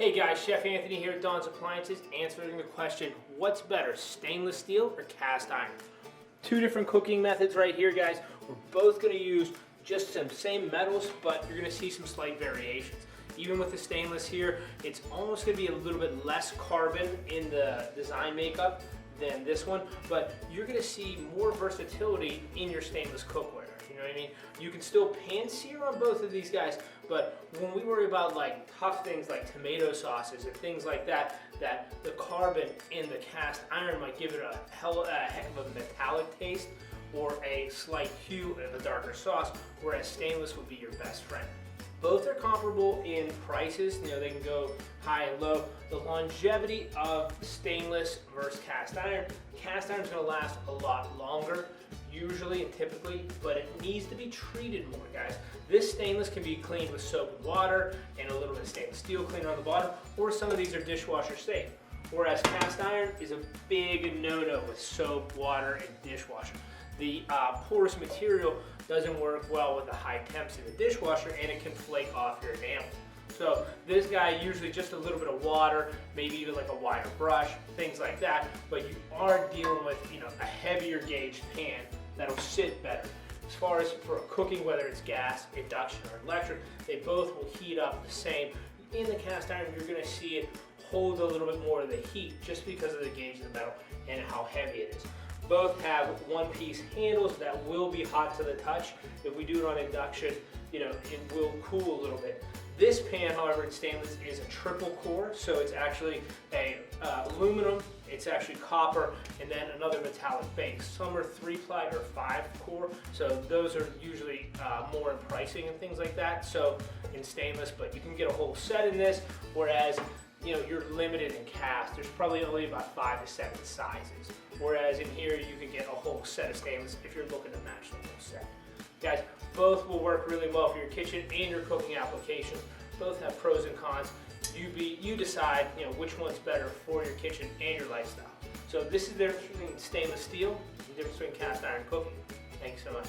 Hey guys, Chef Anthony here at Dawn's Appliances, answering the question, what's better, stainless steel or cast iron? Two different cooking methods right here, guys. We're both going to use just some same metals, but you're going to see some slight variations. Even with the stainless here, it's almost going to be a little bit less carbon in the design makeup than this one, but you're going to see more versatility in your stainless cookware. You know what I mean? You can still pan sear on both of these guys, but when we worry about like tough things like tomato sauces and things like that, that the carbon in the cast iron might give it a heck of a metallic taste or a slight hue in the darker sauce, whereas stainless would be your best friend. Both are comparable in prices. You know, they can go high and low. The longevity of stainless versus cast iron is going to last a lot longer, usually and typically, but it needs to be treated more, guys. This stainless can be cleaned with soap and water and a little bit of stainless steel cleaner on the bottom, or some of these are dishwasher safe. Whereas cast iron is a big no-no with soap, water, and dishwasher. The porous material doesn't work well with the high temps in the dishwasher, and it can flake off your enamel. So this guy, usually just a little bit of water, maybe even like a wire brush, things like that, but you are dealing with, you know, a heavier gauge pan that'll sit better. As far as for cooking, whether it's gas, induction, or electric, they both will heat up the same. In the cast iron, you're gonna see it hold a little bit more of the heat just because of the gauge of the metal and how heavy it is. Both have one-piece handles that will be hot to the touch. If we do it on induction, you know, it will cool a little bit. This pan, however, in stainless is a triple core, so it's actually a aluminum, it's actually copper, and then another metallic base. Some are 3-ply or 5-core, so those are usually more in pricing and things like that. So in stainless, but you can get a whole set in this, whereas you know, you're limited in cast. There's probably only about 5 to 7 sizes. Whereas in here, you can get a whole set of stainless if you're looking to match the whole set. Guys, both will work really well for your kitchen and your cooking applications. Both have pros and cons. You decide, you know, which one's better for your kitchen and your lifestyle. So this is the difference between stainless steel and the difference between cast iron cooking. Thanks so much.